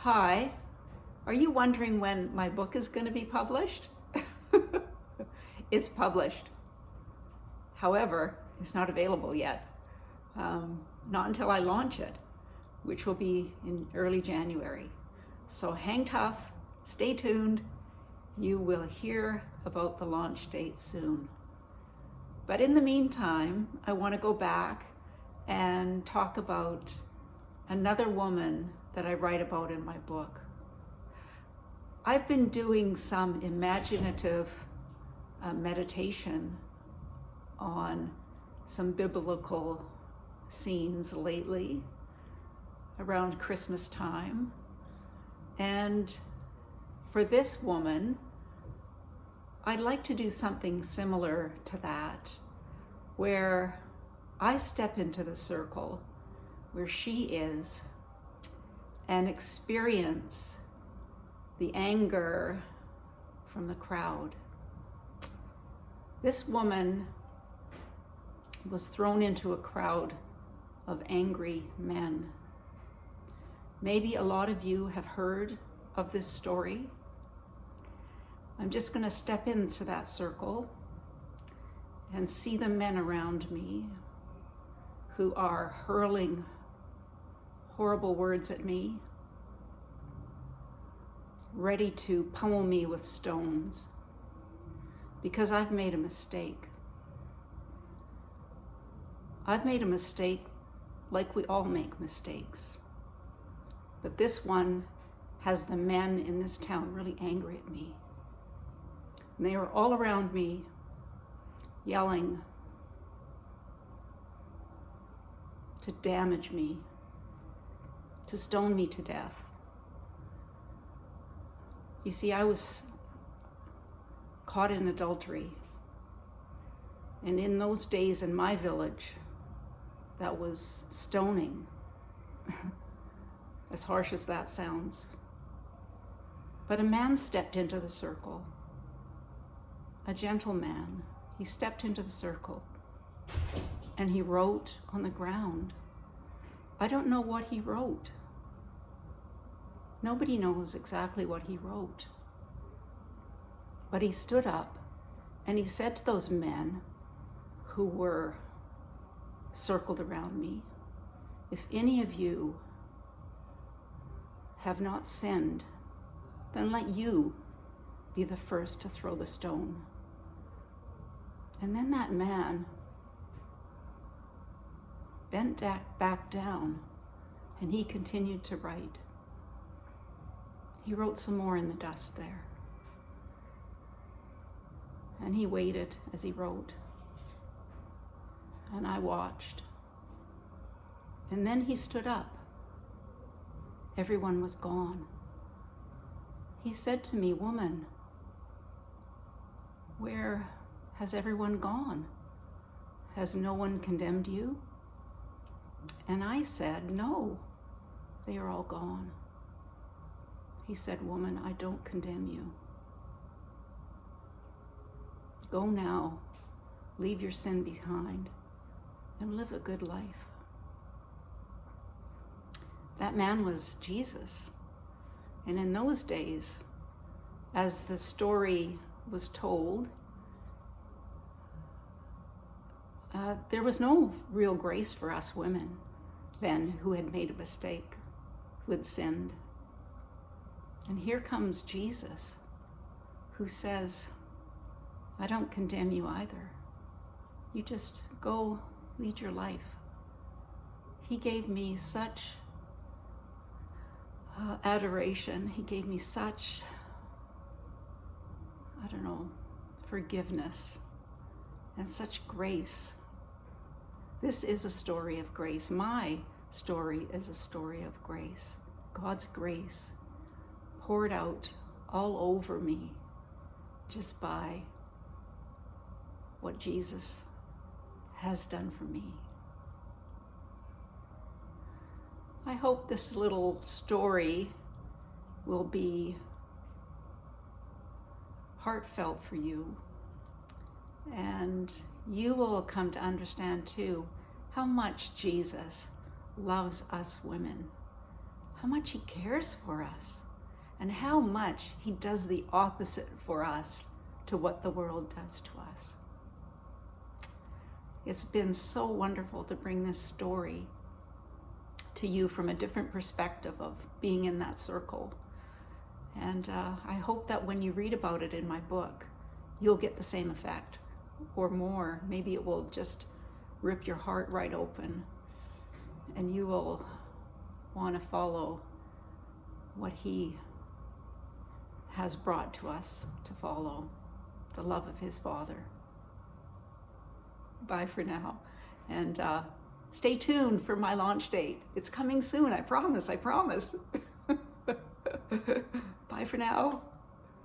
Hi, are you wondering when my book is going to be published? It's published. However, it's not available yet. Not until I launch it, which will be in early January. So hang tough, stay tuned. You will hear about the launch date soon. But in the meantime, I want to go back and talk about another woman that I write about in my book. I've been doing some imaginative meditation on some biblical scenes lately around Christmas time. And for this woman, I'd like to do something similar to that, where I step into the circle where she is and experience the anger from the crowd. This woman was thrown into a crowd of angry men. Maybe a lot of you have heard of this story. I'm just going to step into that circle and see the men around me who are hurling horrible words at me, ready to pummel me with stones because I've made a mistake. I've made a mistake like we all make mistakes. But this one has the men in this town really angry at me. And they are all around me yelling to damage me, to stone me to death. You see, I was caught in adultery. And in those days in my village, that was stoning, as harsh as that sounds. But a man stepped into the circle, a gentleman. He stepped into the circle and he wrote on the ground. I don't know what he wrote. Nobody knows exactly what he wrote. But he stood up and he said to those men who were circled around me, if any of you have not sinned, then let you be the first to throw the stone. And then that man bent back down and he continued to write. He wrote some more in the dust there. And he waited as he wrote. And I watched. And then he stood up. Everyone was gone. He said to me, "Woman, where has everyone gone? Has no one condemned you?" And I said, "No, they are all gone." He said, "Woman, I don't condemn you. Go now, leave your sin behind, and live a good life." That man was Jesus. And in those days, as the story was told, there was no real grace for us women then who had made a mistake, who had sinned. And here comes Jesus, who says, "I don't condemn you either. You just go lead your life." He gave me such adoration. He gave me such, forgiveness and such grace. This is a story of grace. My story is a story of grace. God's grace poured out all over me just by what Jesus has done for me. I hope this little story will be heartfelt for you, and you will come to understand too how much Jesus loves us women how much he cares for us, and how much he does the opposite for us to what the world does to us. It's been so wonderful to bring this story to you from a different perspective of being in that circle. And I hope that when you read about it in my book, you'll get the same effect or more. Maybe it will just rip your heart right open, and you will want to follow what he has brought to us to follow, the love of his Father. Bye for now. And stay tuned for my launch date. It's coming soon, I promise. Bye for now.